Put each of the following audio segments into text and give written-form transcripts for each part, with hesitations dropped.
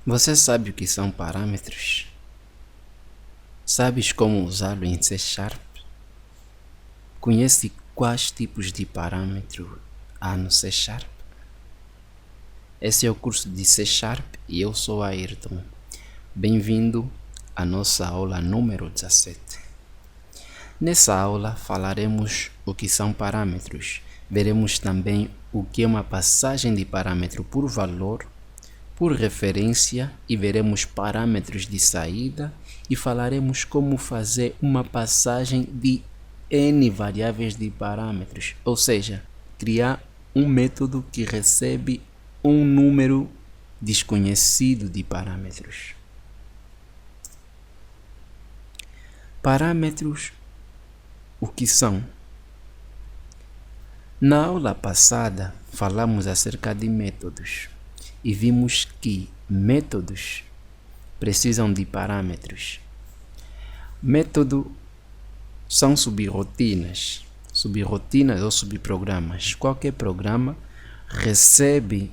Você sabe o que são parâmetros? Sabes como usá-lo em C Sharp? Conhece quais tipos de parâmetro há no C Sharp? Esse é o curso de C Sharp e eu sou Ayrton. Bem-vindo à nossa aula número 17. Nessa aula falaremos o que são parâmetros. Veremos também o que é uma passagem de parâmetro por valor, por referência, e veremos parâmetros de saída e falaremos como fazer uma passagem de N variáveis de parâmetros, ou seja, criar um método que recebe um número desconhecido de parâmetros. Parâmetros, o que são? Na aula passada falamos acerca de métodos e vimos que métodos precisam de parâmetros. Método são subrotinas ou subprogramas. Qualquer programa recebe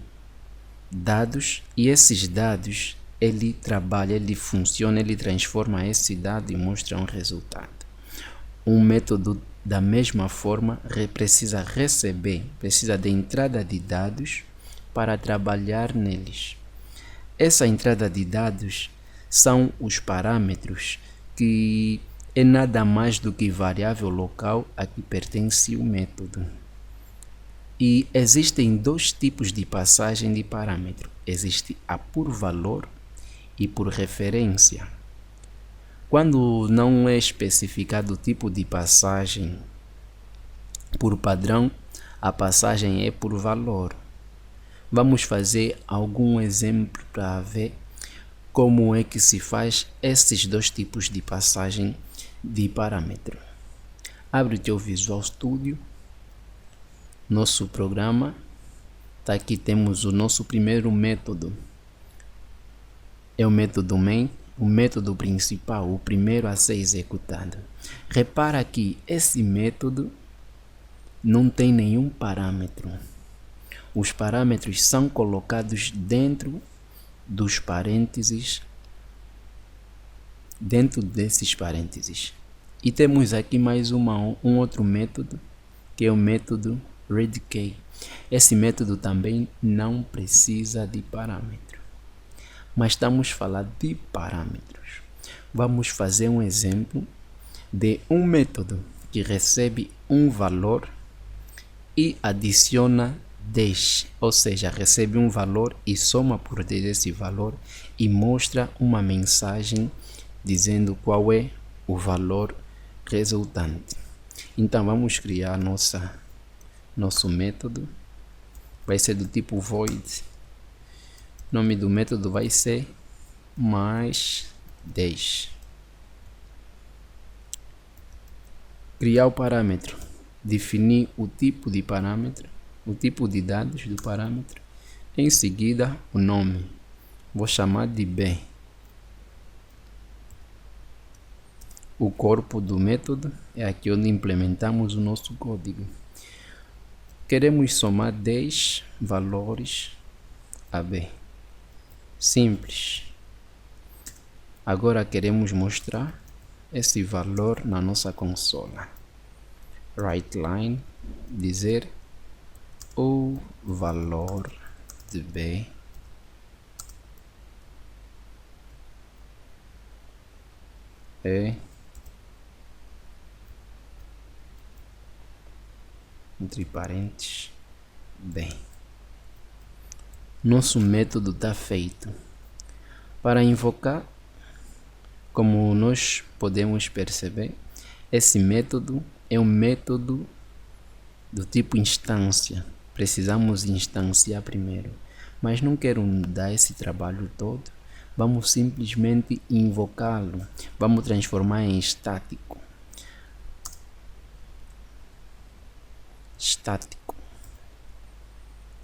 dados e esses dados ele trabalha, ele funciona, ele transforma esse dado e mostra um resultado. Um método da mesma forma precisa de entrada de dados para trabalhar neles. Essa entrada de dados são os parâmetros, que é nada mais do que variável local a que pertence o método. E existem dois tipos de passagem de parâmetro. Existe a por valor e por referência. Quando não é especificado o tipo de passagem por padrão, a passagem é por valor. Vamos fazer algum exemplo para ver como é que se faz esses dois tipos de passagem de parâmetro. Abre o teu Visual Studio, nosso programa. Tá aqui, temos o nosso primeiro método. É o método main, o método principal, o primeiro a ser executado. Repara que esse método não tem nenhum parâmetro. Os parâmetros são colocados dentro dos parênteses, dentro desses parênteses. E temos aqui mais um outro método, que é o método readKey. Esse método também não precisa de parâmetro. Mas estamos a falar de parâmetros. Vamos fazer um exemplo de um método que recebe um valor e adiciona 10, ou seja, recebe um valor e soma por 10 esse valor e mostra uma mensagem dizendo qual é o valor resultante. Então vamos criar nosso método. Vai ser do tipo void. O nome do método vai ser mais 10. Criar o parâmetro. Definir o tipo de parâmetro, o tipo de dados do parâmetro. Em seguida, o nome. Vou chamar de B. O corpo do método é aqui onde implementamos o nosso código. Queremos somar 10 valores a B. Simples. Agora queremos mostrar esse valor na nossa consola. WriteLine, dizer o valor de B é, entre parênteses, B. Nosso método está feito. Para invocar, como nós podemos perceber, esse método é um método do tipo instância. Precisamos instanciar primeiro, mas não quero dar esse trabalho todo. Vamos simplesmente invocá-lo. Vamos transformar em estático.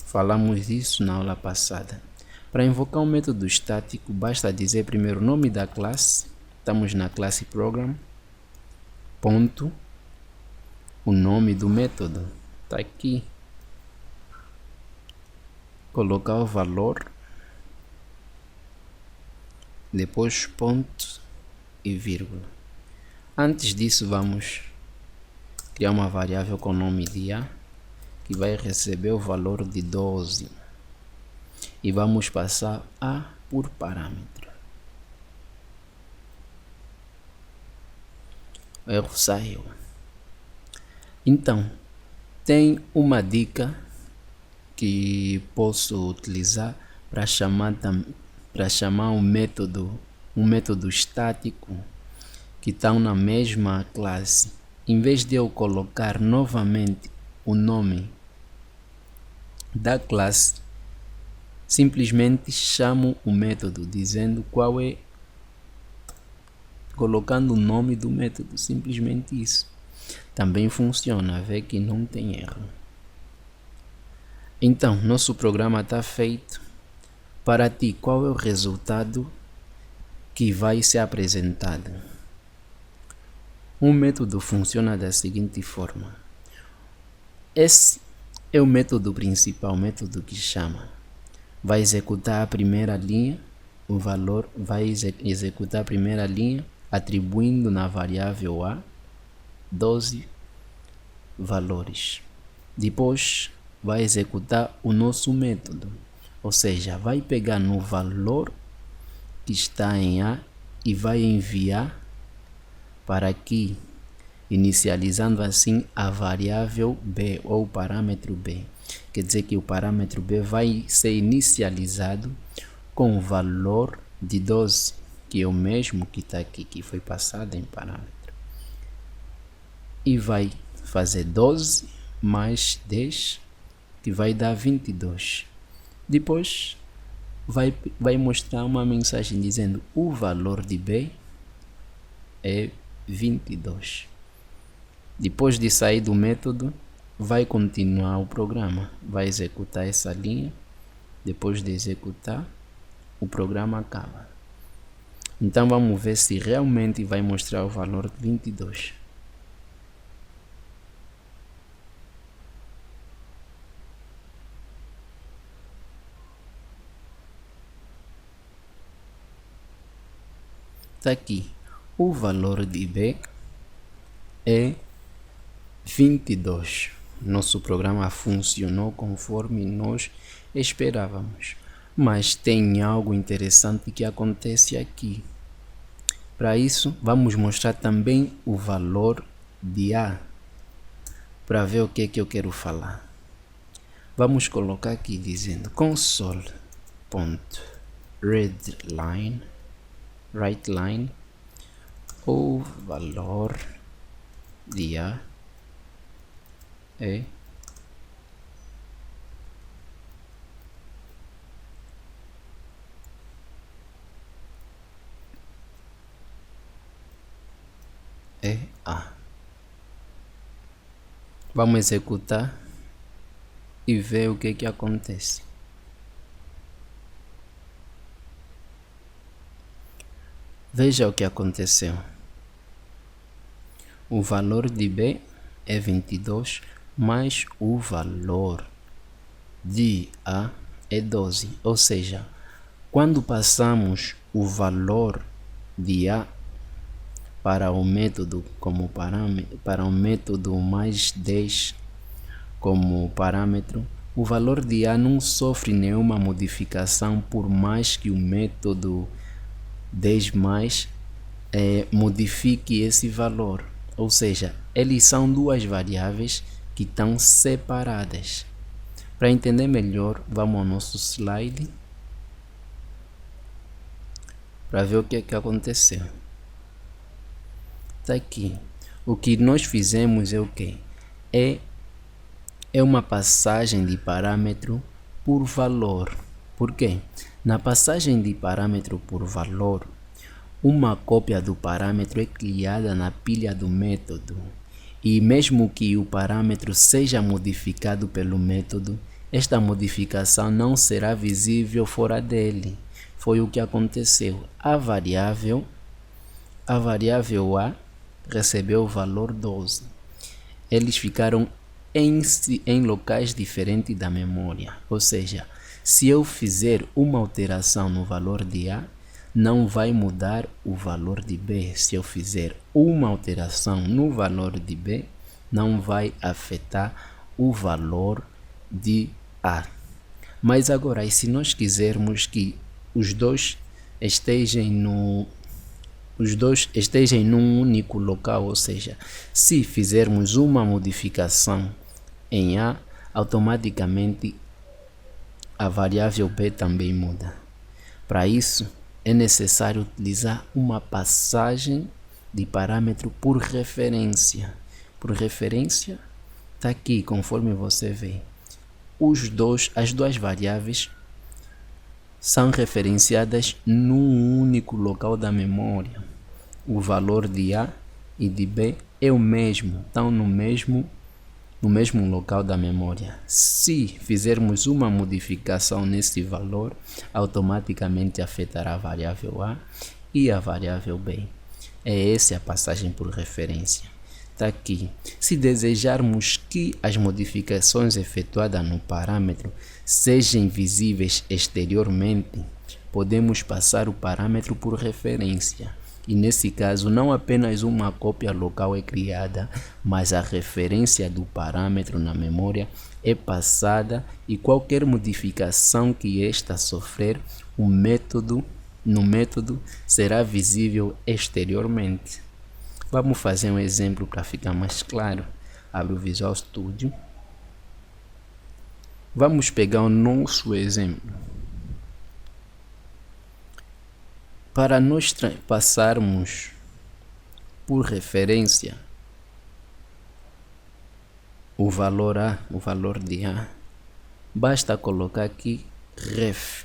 Falamos disso na aula passada. Para invocar um método estático, basta dizer primeiro o nome da classe. Estamos na classe program. Ponto. O nome do método está aqui. Colocar o valor depois ponto e vírgula. Antes disso, vamos criar uma variável com o nome de A, que vai receber o valor de 12. E vamos passar A por parâmetro. O erro saiu. Então, tem uma dica que posso utilizar para chamar um método estático que estão na mesma classe. Em vez de eu colocar novamente o nome da classe, simplesmente chamo o método dizendo qual é, colocando o nome do método, simplesmente isso. Também funciona, vê que não tem erro. Então, nosso programa está feito. Para ti, qual é o resultado que vai ser apresentado? Um método funciona da seguinte forma. Esse é o método principal, o método que chama. Vai executar a primeira linha, o valor vai executar a primeira linha, atribuindo na variável A 12 valores. Depois vai executar o nosso método, ou seja, vai pegar no valor que está em A e vai enviar para aqui, inicializando assim a variável B ou o parâmetro B. Quer dizer que o parâmetro B vai ser inicializado com o valor de 12, que é o mesmo que está aqui, que foi passado em parâmetro. E vai fazer 12 mais 10, que vai dar 22. Depois vai mostrar uma mensagem dizendo o valor de B é 22. Depois de sair do método, vai continuar o programa, vai executar essa linha. Depois de executar, o programa acaba. Então vamos ver se realmente vai mostrar o valor de 22. Está aqui, o valor de B é 22. Nosso programa funcionou conforme nós esperávamos. Mas tem algo interessante que acontece aqui. Para isso, vamos mostrar também o valor de A, para ver o que é que eu quero falar. Vamos colocar aqui dizendo console.readline, writeline, o valor de A é A. Vamos executar e ver o que que acontece. Veja o que aconteceu. O valor de B é 22, mas o valor de A é 12. Ou seja, quando passamos o valor de A para o método como parâmetro, para o método mais 10 como parâmetro, o valor de A não sofre nenhuma modificação, por mais que o método 10 mais modifique esse valor. Ou seja, eles são duas variáveis que estão separadas. Para entender melhor, vamos ao nosso slide para ver o que é que aconteceu. Está aqui. O que nós fizemos é o que? É uma passagem de parâmetro por valor. Por quê? Na passagem de parâmetro por valor, uma cópia do parâmetro é criada na pilha do método. E mesmo que o parâmetro seja modificado pelo método, esta modificação não será visível fora dele. Foi o que aconteceu. A variável A recebeu o valor 12. Eles ficaram em locais diferentes da memória. Ou seja, se eu fizer uma alteração no valor de A, não vai mudar o valor de B. Se eu fizer uma alteração no valor de B, não vai afetar o valor de A. Mas agora, e se nós quisermos que os dois estejam num único local, ou seja, se fizermos uma modificação em A, automaticamente a variável B também muda. Para isso, é necessário utilizar uma passagem de parâmetro por referência. Por referência, está aqui, conforme você vê. As duas variáveis são referenciadas num único local da memória. O valor de A e de B é o mesmo, estão no mesmo local da memória. Se fizermos uma modificação nesse valor, automaticamente afetará a variável A e a variável B. É essa a passagem por referência. Está aqui. Se desejarmos que as modificações efetuadas no parâmetro sejam visíveis exteriormente, podemos passar o parâmetro por referência. E nesse caso, não apenas uma cópia local é criada, mas a referência do parâmetro na memória é passada e qualquer modificação que esta sofrer, no método será visível exteriormente. Vamos fazer um exemplo para ficar mais claro. Abre o Visual Studio. Vamos pegar o nosso exemplo. Para nós passarmos por referência o valor A, o valor de A, basta colocar aqui ref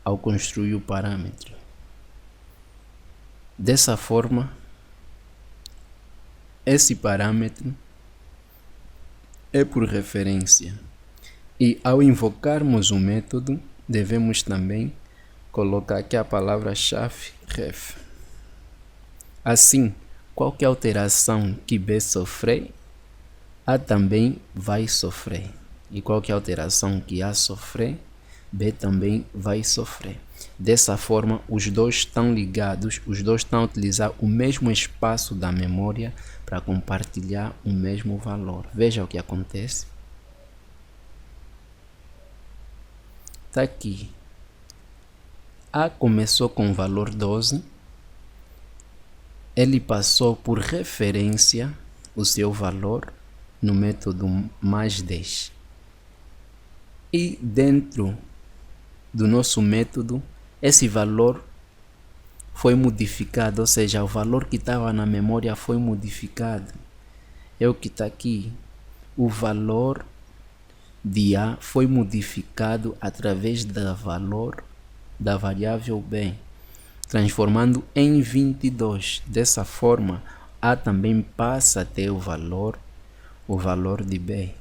ao construir o parâmetro. Dessa forma, esse parâmetro é por referência. E ao invocarmos o método, devemos também colocar aqui a palavra-chave ref. Assim, qualquer alteração que B sofrer, A também vai sofrer. E qualquer alteração que A sofrer, B também vai sofrer. Dessa forma, os dois estão ligados, os dois estão a utilizar o mesmo espaço da memória para compartilhar o mesmo valor. Veja o que acontece. Está aqui. A começou com o valor 12. Ele passou por referência o seu valor no método mais 10. E dentro do nosso método, esse valor foi modificado, ou seja, o valor que estava na memória foi modificado. É o que está aqui. O valor de A foi modificado através do valor da variável B, transformando em 22. Dessa forma, A também passa a ter o valor de B.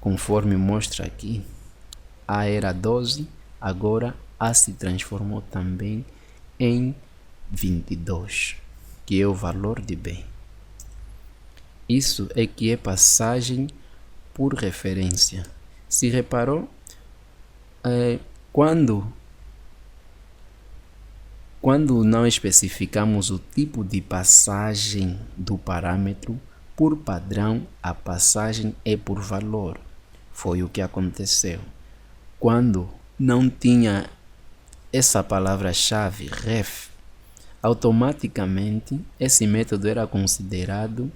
Conforme mostra aqui, A era 12, agora A se transformou também em 22, que é o valor de B. Isso é que é passagem por referência. Se reparou, quando não especificamos o tipo de passagem do parâmetro, por padrão a passagem é por valor. Foi o que aconteceu. Quando não tinha essa palavra-chave ref, automaticamente esse método era considerado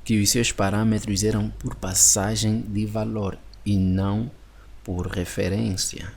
que os seus parâmetros eram por passagem de valor e não por referência.